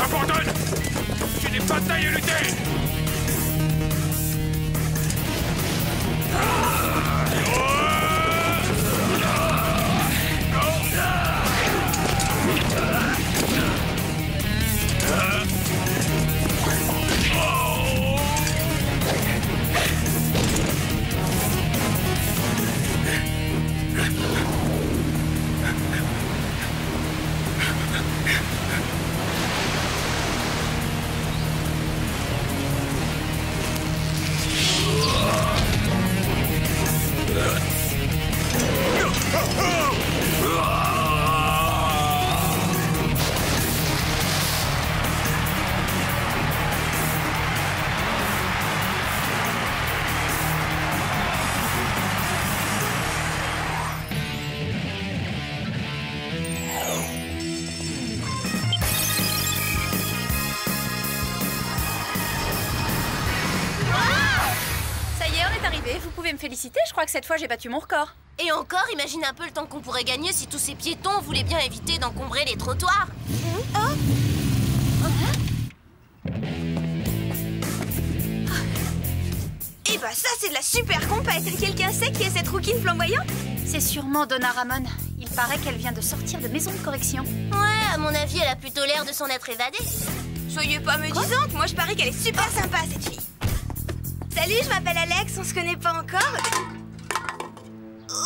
Abandonne! Tu n'es pas taillé à lutter! Vous pouvez me féliciter, je crois que cette fois j'ai battu mon record. Et encore, imagine un peu le temps qu'on pourrait gagner si tous ces piétons voulaient bien éviter d'encombrer les trottoirs. Eh bah ça c'est de la super compète. Quelqu'un sait qui est cette rouquine flamboyante? C'est sûrement Donna Ramon. Il paraît qu'elle vient de sortir de maison de correction. Ouais, à mon avis, elle a plutôt l'air de s'en être évadée. Soyez pas médisante, moi je parie qu'elle est super sympa cette fille. Salut, je m'appelle Alex, on se connaît pas encore.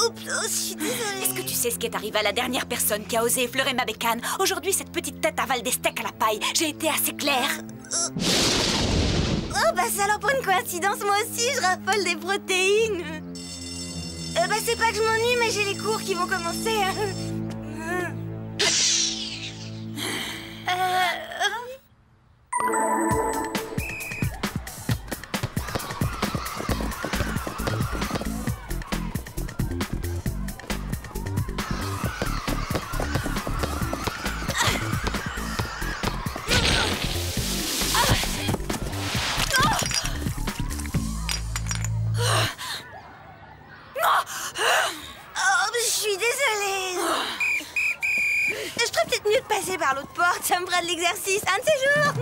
Oups, oh, je suis désolée. Est-ce que tu sais ce qui est arrivé à la dernière personne qui a osé effleurer ma bécane? Aujourd'hui, cette petite tête avale des steaks à la paille. J'ai été assez claire. Oh, bah c'est alors pour une coïncidence, moi aussi, je raffole des protéines. Bah c'est pas que je m'ennuie, mais j'ai les cours qui vont commencer. Par l'autre porte, ça me fera de l'exercice, un de ces jours.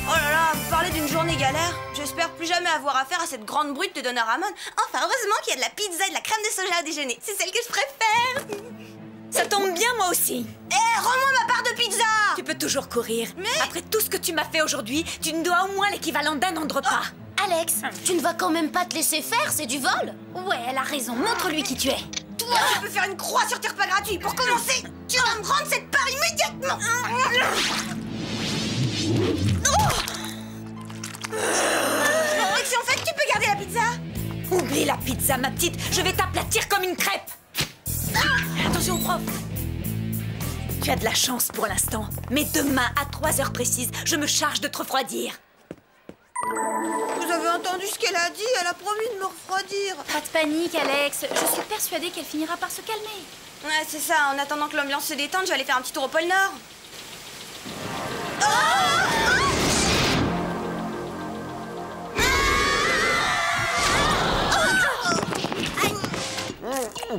Oh là là, vous parlez d'une journée galère. J'espère plus jamais avoir affaire à cette grande brute de Donna Ramon. Enfin, heureusement qu'il y a de la pizza et de la crème de soja au déjeuner. C'est celle que je préfère. Ça tombe bien, moi aussi. Rends-moi ma part de pizza. Tu peux toujours courir. Mais... après tout ce que tu m'as fait aujourd'hui, tu me dois au moins l'équivalent d'un an de repas. Alex, tu ne vas quand même pas te laisser faire, c'est du vol. Ouais, elle a raison, montre-lui qui tu es. Toi, tu peux faire une croix sur tes repas gratuits. Pour commencer, tu vas me rendre cette part immédiatement. Et si en fait, tu peux garder la pizza? Oublie la pizza, ma petite. Je vais t'aplatir comme une crêpe. Attention, prof. Tu as de la chance pour l'instant. Mais demain, à 3 heures précises, je me charge de te refroidir. Vous avez entendu ce qu'elle a dit? Elle a promis de me refroidir. Pas de panique, Alex. Je suis persuadée qu'elle finira par se calmer. Ouais, c'est ça. En attendant que l'ambiance se détende, j'allais faire un petit tour au pôle Nord.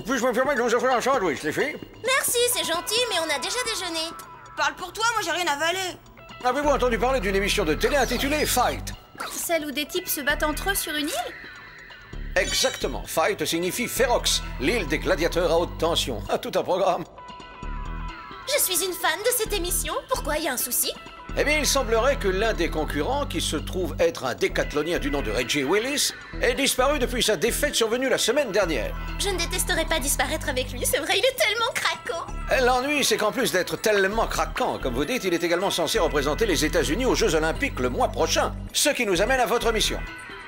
Puis-je me permettre de vous offrir un sandwich, les filles? Merci, c'est gentil, mais on a déjà déjeuné. Parle pour toi, moi j'ai rien avalé. Avez-vous entendu parler d'une émission de télé intitulée Fight? Celle où des types se battent entre eux sur une île? Exactement. Fight signifie Ferox, l'île des gladiateurs à haute tension. Tout un programme. Je suis une fan de cette émission. Pourquoi, y a un souci? Eh bien, il semblerait que l'un des concurrents, qui se trouve être un décathlonien du nom de Reggie Willis, ait disparu depuis sa défaite survenue la semaine dernière. Je ne détesterais pas disparaître avec lui, c'est vrai, il est tellement craquant. L'ennui, c'est qu'en plus d'être tellement craquant, comme vous dites, il est également censé représenter les États-Unis aux Jeux Olympiques le mois prochain. Ce qui nous amène à votre mission.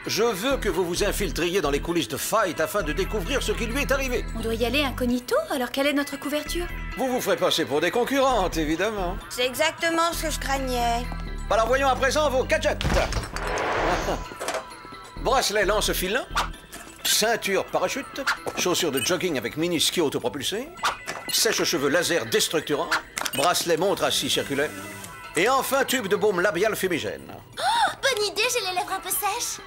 Je veux que vous vous infiltriez dans les coulisses de Fight afin de découvrir ce qui lui est arrivé. On doit y aller incognito, alors quelle est notre couverture? Vous vous ferez passer pour des concurrentes, évidemment. C'est exactement ce que je craignais. Alors voyons à présent vos gadgets. Bracelet lance-filin, ceinture parachute, chaussures de jogging avec mini-ski autopropulsé, sèche-cheveux laser déstructurant, bracelet montre à scie circulaire, et enfin tube de baume labial fumigène. Oh, bonne idée, j'ai les lèvres un peu sèches.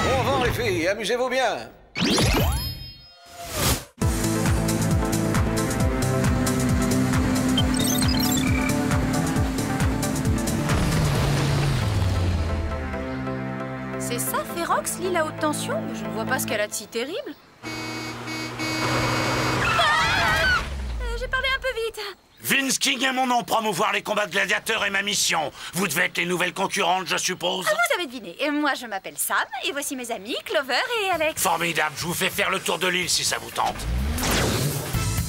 Bon vent les filles, amusez-vous bien. Oxley, la haute tension? Mais je ne vois pas ce qu'elle a de si terrible. J'ai parlé un peu vite. Vince King est mon nom. Promouvoir les combats de gladiateurs est ma mission. Vous devez être les nouvelles concurrentes, je suppose. Ah, vous avez deviné. Et moi, je m'appelle Sam, et voici mes amis, Clover et Alex. Formidable, je vous fais faire le tour de l'île si ça vous tente.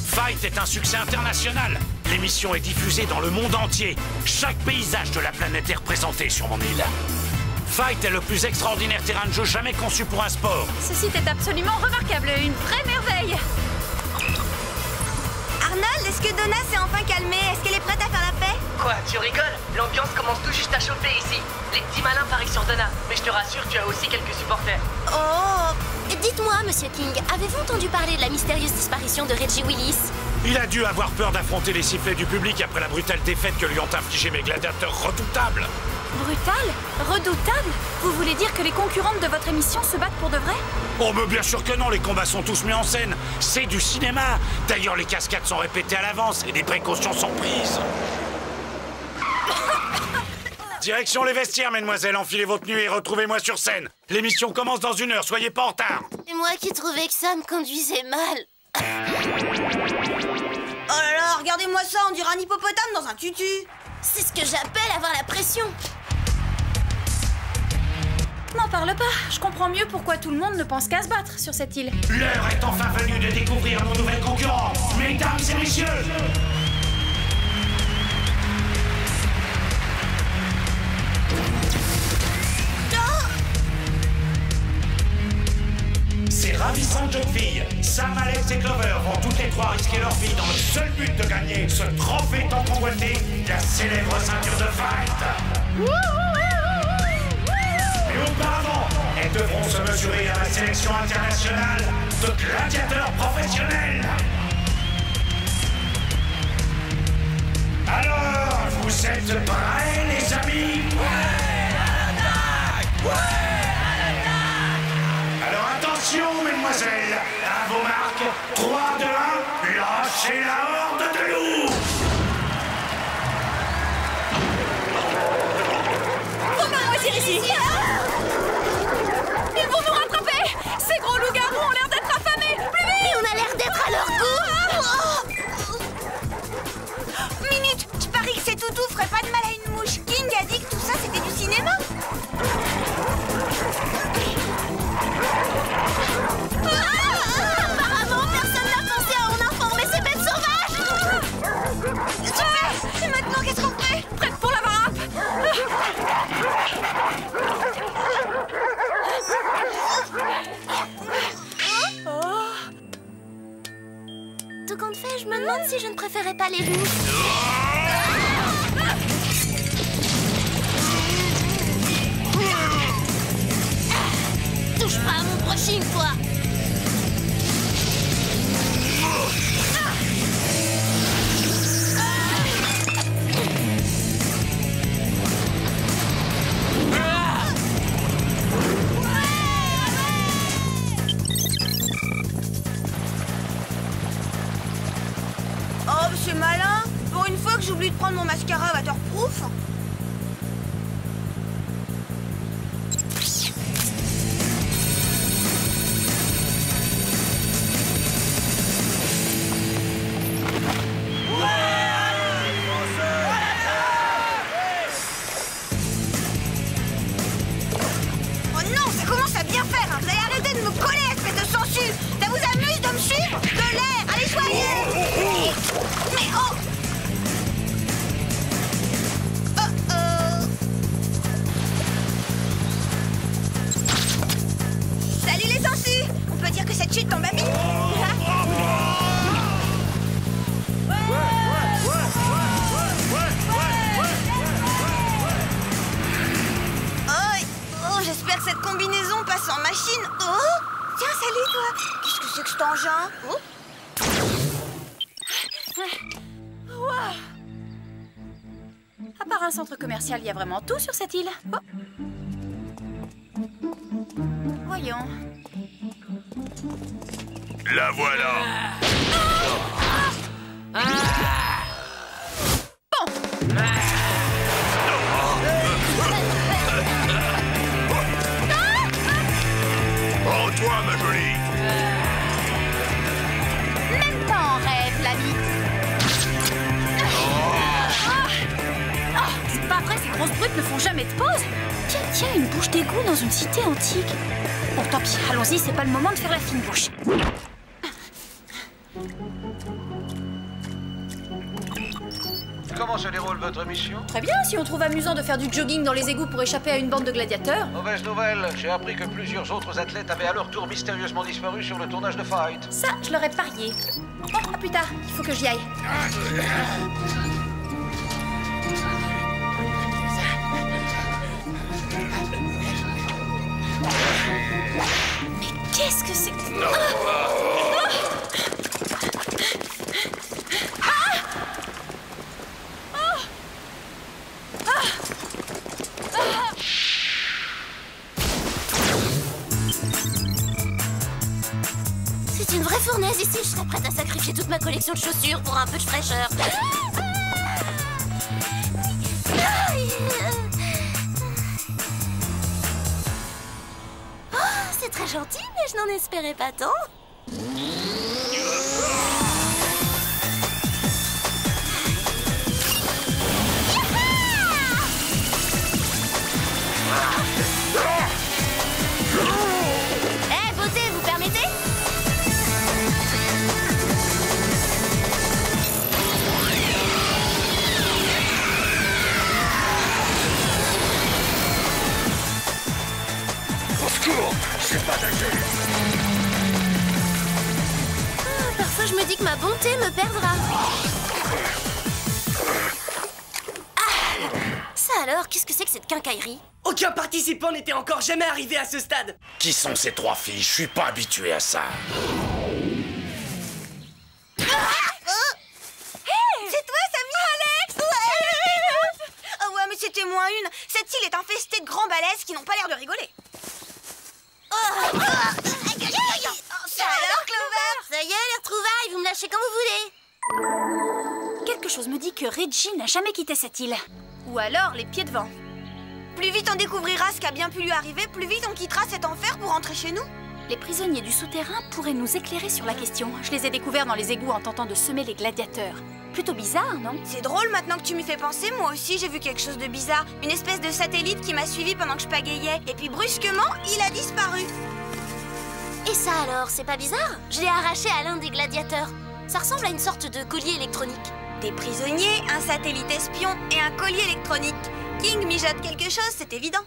Fight est un succès international. L'émission est diffusée dans le monde entier. Chaque paysage de la planète est représenté sur mon île. Fight est le plus extraordinaire terrain de jeu jamais conçu pour un sport. Ce site est absolument remarquable, une vraie merveille. Arnold, est-ce que Donna s'est enfin calmée? Est-ce qu'elle est prête à faire la paix? Quoi, tu rigoles? L'ambiance commence tout juste à chauffer ici. Les petits malins parient sur Donna. Mais je te rassure, tu as aussi quelques supporters. Oh! Dites-moi, Monsieur King, avez-vous entendu parler de la mystérieuse disparition de Reggie Willis? Il a dû avoir peur d'affronter les sifflets du public après la brutale défaite que lui ont infligé mes gladiateurs redoutables. Brutal? Redoutable? Vous voulez dire que les concurrentes de votre émission se battent pour de vrai? Oh, mais bien sûr que non, les combats sont tous mis en scène. C'est du cinéma. D'ailleurs, les cascades sont répétées à l'avance et des précautions sont prises. Direction les vestiaires, mesdemoiselles. Enfilez vos tenues et retrouvez-moi sur scène. L'émission commence dans 1 heure, soyez pas en retard. Et moi qui trouvais que Sam conduisait mal. Oh là là, regardez-moi ça, on dirait un hippopotame dans un tutu. C'est ce que j'appelle avoir la pression. N'en parle pas, je comprends mieux pourquoi tout le monde ne pense qu'à se battre sur cette île. L'heure est enfin venue de découvrir nos nouvelles concurrentes. Mesdames et messieurs, ces ravissantes jeunes filles, Sam, Alex et Clover, vont toutes les 3 risquer leur vie dans le seul but de gagner ce trophée tant convoité, la célèbre ceinture de Fight. Mais auparavant, elles devront se mesurer à la sélection internationale de gladiateurs professionnels. Alors, vous êtes prêts, les amis? Ouais, à l'attaque! Ouais! Alors attention, mesdemoiselles, à vos marques, 3, 2, 1, lâchez la horde de loups! Voici ici. Ils vont nous rattraper. Ces gros loups-garous ont l'air d'être affamés. Plus vite! Et on a l'air d'être à leur goût. Minute, je parie que ces toutous feraient pas de mal à une mouche. King a dit que tout ça c'était du cinéma. Apparemment, personne n'a pensé à en informer ces bêtes sauvages. Super. Et maintenant, qu'est-ce qu'on fait? Prête pour la varap. Tout compte fait, je me demande si je ne préférais pas les loups. Touche pas à mon brushing, toi. Oh, c'est malin. Pour une fois que j'oublie de prendre mon mascara waterproof. Oh non, ça commence à bien faire, hein. Vous allez arrêter de me coller, espèce de sangsue. Ça vous amuse de me suivre? De l'air, allez joyeux. Mais oh! Salut les sangsues. On peut dire que cette chute tombe à pic. Oh, j'espère que cette combinaison passe en machine. Oh! Tiens, salut toi. Qu'est-ce que c'est que cet engin? Oh! À part un centre commercial, il y a vraiment tout sur cette île. Oh. Voyons. La voilà. ne font jamais de pause. Tiens, une bouche d'égout dans une cité antique. Bon, tant pis, allons-y, c'est pas le moment de faire la fine bouche. Comment se déroule votre mission? Très bien, si on trouve amusant de faire du jogging dans les égouts pour échapper à une bande de gladiateurs. Mauvaise nouvelle, j'ai appris que plusieurs autres athlètes avaient à leur tour mystérieusement disparu sur le tournage de Fight. Ça, je l'aurais parié. Bon, à plus tard, il faut que j'y aille. Mais qu'est-ce que c'est? C'est une vraie fournaise ici, je serais prête à sacrifier toute ma collection de chaussures pour un peu de fraîcheur. Oh, c'est très gentil, mais je n'en espérais pas tant. Eh, beauté, vous permettez? Au secours, c'est pas danger. Parfois, je me dis que ma bonté me perdra. Ça alors, qu'est-ce que c'est que cette quincaillerie? Aucun participant n'était encore jamais arrivé à ce stade. Qui sont ces trois filles? Je suis pas habitué à ça. C'est toi, Samy? Alex! Oh ouais, mais c'était moins une. Cette île est infestée de grands balèzes qui n'ont pas l'air de rigoler. Ça alors, Clover? Ça y est, les retrouvailles, vous me lâchez quand vous voulez. Quelque chose me dit que Reggie n'a jamais quitté cette île. Ou alors les pieds devant. Plus vite on découvrira ce qui a bien pu lui arriver, plus vite on quittera cet enfer pour rentrer chez nous. Les prisonniers du souterrain pourraient nous éclairer sur la question. Je les ai découverts dans les égouts en tentant de semer les gladiateurs. Plutôt bizarre, non? C'est drôle maintenant que tu m'y fais penser, moi aussi j'ai vu quelque chose de bizarre. Une espèce de satellite qui m'a suivi pendant que je pagayais. Et puis brusquement, il a disparu. Et ça alors, c'est pas bizarre? Je l'ai arraché à l'un des gladiateurs. Ça ressemble à une sorte de collier électronique. Des prisonniers, un satellite espion et un collier électronique. King mijote quelque chose, c'est évident.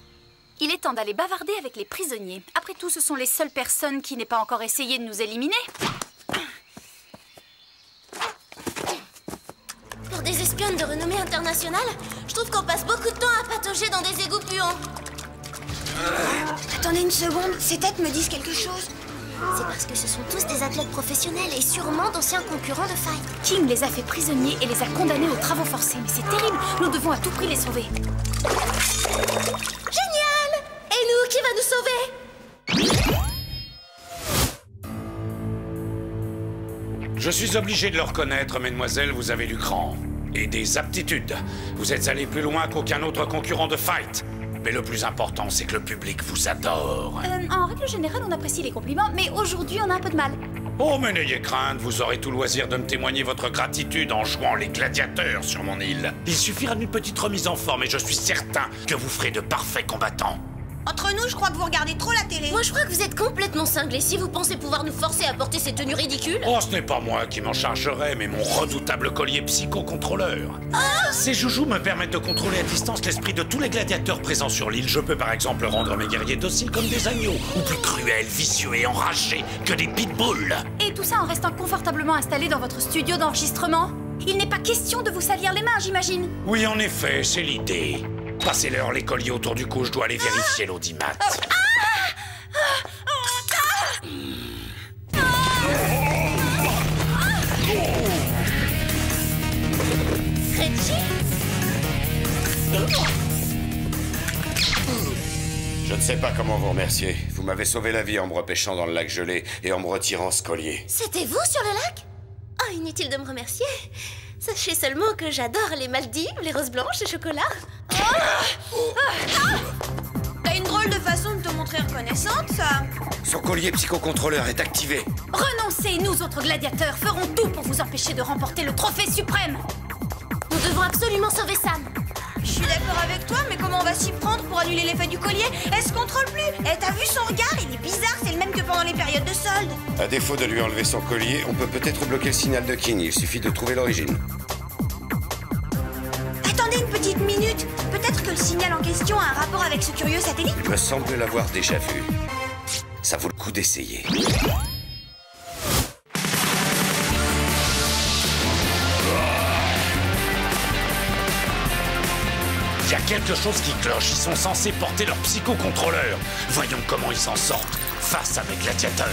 Il est temps d'aller bavarder avec les prisonniers. Après tout, ce sont les seules personnes qui n'aient pas encore essayé de nous éliminer. Pour des espionnes de renommée internationale, je trouve qu'on passe beaucoup de temps à patauger dans des égouts puants. Attendez une seconde, ces têtes me disent quelque chose. C'est parce que ce sont tous des athlètes professionnels et sûrement d'anciens concurrents de Fight. King les a fait prisonniers et les a condamnés aux travaux forcés. Mais c'est terrible, nous devons à tout prix les sauver. Génial! Et nous, qui va nous sauver? Je suis obligé de le reconnaître, mesdemoiselles, vous avez du cran. Et des aptitudes. Vous êtes allé plus loin qu'aucun autre concurrent de Fight. Mais le plus important, c'est que le public vous adore. En règle générale, on apprécie les compliments, mais aujourd'hui, on a un peu de mal. Oh, mais n'ayez crainte, vous aurez tout loisir de me témoigner votre gratitude en jouant les gladiateurs sur mon île. Il suffira d'une petite remise en forme et je suis certain que vous ferez de parfaits combattants. Entre nous, je crois que vous regardez trop la télé. Moi, je crois que vous êtes complètement cinglés si vous pensez pouvoir nous forcer à porter ces tenues ridicules. Oh, ce n'est pas moi qui m'en chargerai, mais mon redoutable collier psychocontrôleur. Ces joujoux me permettent de contrôler à distance l'esprit de tous les gladiateurs présents sur l'île. Je peux par exemple rendre mes guerriers dociles comme des agneaux, ou plus cruels, vicieux et enragés que des pitbulls. Et tout ça en restant confortablement installé dans votre studio d'enregistrement? Il n'est pas question de vous salir les mains, j'imagine. Oui, en effet, c'est l'idée. Passez-leur les colliers autour du cou, je dois aller vérifier l'audimat. Reggie? Je ne sais pas comment vous remercier. Vous m'avez sauvé la vie en me repêchant dans le lac gelé et en me retirant ce collier. C'était vous sur le lac? Oh, inutile de me remercier. Sachez seulement que j'adore les Maldives, les roses blanches, le chocolat. T'as une drôle de façon de te montrer reconnaissante, ça. Son collier psychocontrôleur est activé. Renoncez, nous autres gladiateurs ferons tout pour vous empêcher de remporter le trophée suprême. Nous devons absolument sauver Sam. Je suis d'accord avec toi, mais comment on va s'y prendre pour annuler l'effet du collier? Elle se contrôle plus. Eh, t'as vu son regard? Il est bizarre, c'est le même que pendant les périodes de solde. À défaut de lui enlever son collier, on peut peut-être bloquer le signal de King. Il suffit de trouver l'origine. Attendez une petite minute. Peut-être que le signal en question a un rapport avec ce curieux satellite? Il me semble l'avoir déjà vu. Ça vaut le coup d'essayer. Il y a quelque chose qui cloche. Ils sont censés porter leur psychocontrôleur. Voyons comment ils s'en sortent face à mes gladiateurs.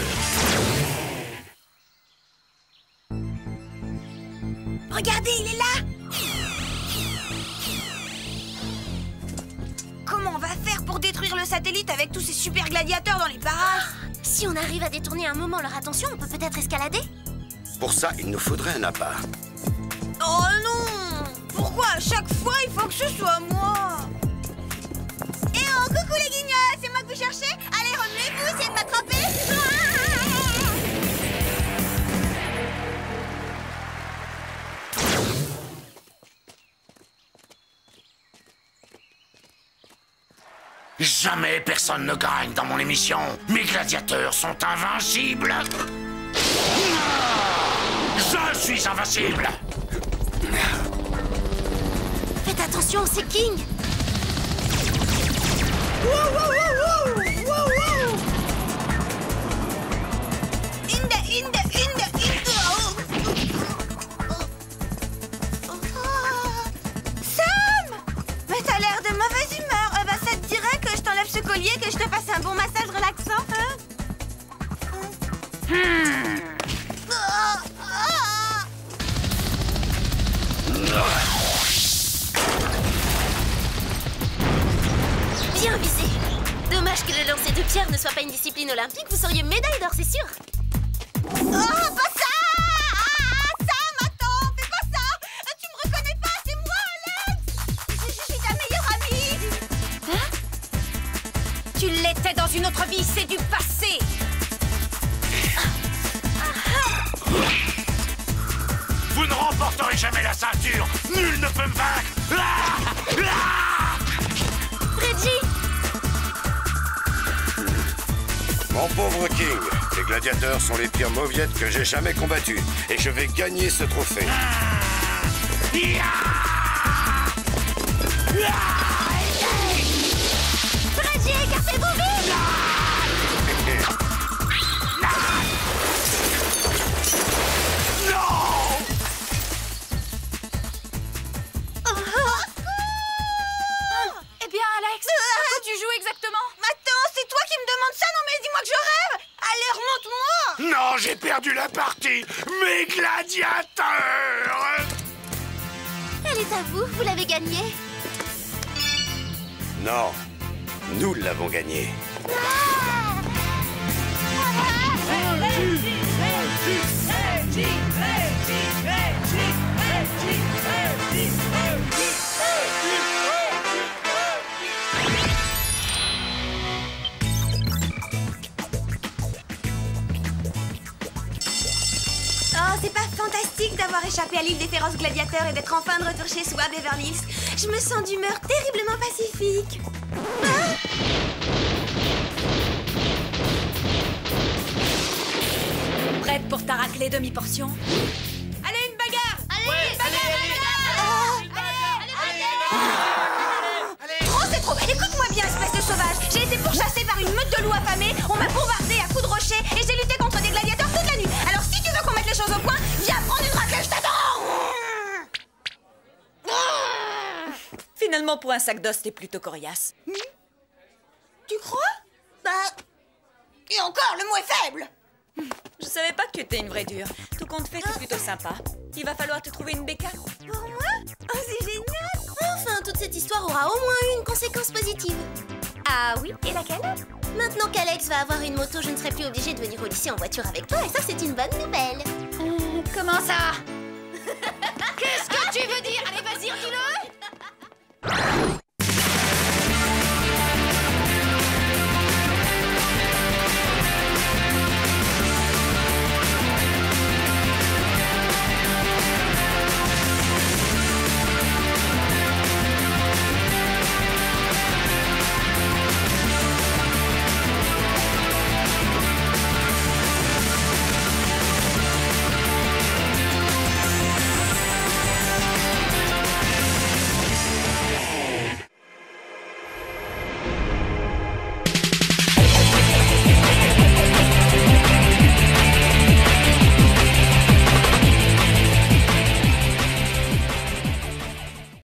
Regardez, il est là! Comment on va faire pour détruire le satellite avec tous ces super gladiateurs dans les parages? Si on arrive à détourner un moment leur attention, on peut peut-être escalader? Pour ça, il nous faudrait un appât. Oh non! Pourquoi à chaque fois il faut que ce soit moi? Eh oh, coucou les guignols, c'est moi que vous cherchez? Allez, remuez-vous, essayez de m'attraper! Jamais personne ne gagne dans mon émission. Mes gladiateurs sont invincibles. Je suis invincible. Faites attention, c'est King! Sam! Mais t'as l'air de mauvaise humeur. Bah ça te dirait que je t'enlève ce collier, que je te fasse un bon massage relaxant, hein? Bien visé! Dommage que le lancer de pierre ne soit pas une discipline olympique, vous seriez médaille d'or, c'est sûr! Oh, pas ça! Sam, attends, fais pas ça! Tu me reconnais pas, c'est moi, Alex! Je suis ta meilleure amie! Hein? Tu l'étais dans une autre vie, c'est du passé! Vous ne remporterez jamais la ceinture. Nul ne peut me vaincre. Reggie! Mon pauvre King, les gladiateurs sont les pires mauviettes que j'ai jamais combattus. Et je vais gagner ce trophée. Reggie, écartez-vous vite! Eh bien, Alex, à quoi tu joues exactement? Attends, c'est toi qui me demandes ça? Non mais dis-moi que je rêve! Allez, remonte-moi! Non, j'ai perdu la partie. Mes gladiateurs. Elle est à vous, vous l'avez gagnée. Non, nous l'avons gagné. Oh, c'est pas fantastique d'avoir échappé à l'île des féroces gladiateurs et d'être enfin de retour chez soi, Beverly Hills. Je me sens d'humeur terriblement pacifique. Prête pour ta raclée demi-portion? Allez, une bagarre! Allez, une bagarre! Trop, c'est trop! Écoute-moi bien, espèce de sauvage! J'ai été pourchassée par une meute de loups affamés, on m'a bombardé à coups de rochers et j'ai lutté contre des gladiateurs toute la nuit! Alors si tu veux qu'on mette les choses au point, viens prendre une raclée, je t'attends! Finalement, pour un sac d'os, t'es plutôt coriace. Tu crois? Bah... Et encore, le mot est faible! Je savais pas que tu étais une vraie dure. Tout compte fait, t'es plutôt sympa. Il va falloir te trouver une bécane. Pour moi? Oh, c'est génial! Enfin, toute cette histoire aura au moins eu une conséquence positive. Ah oui, et laquelle? Maintenant qu'Alex va avoir une moto, je ne serai plus obligée de venir au lycée en voiture avec toi, et ça, c'est une bonne nouvelle. Comment ça?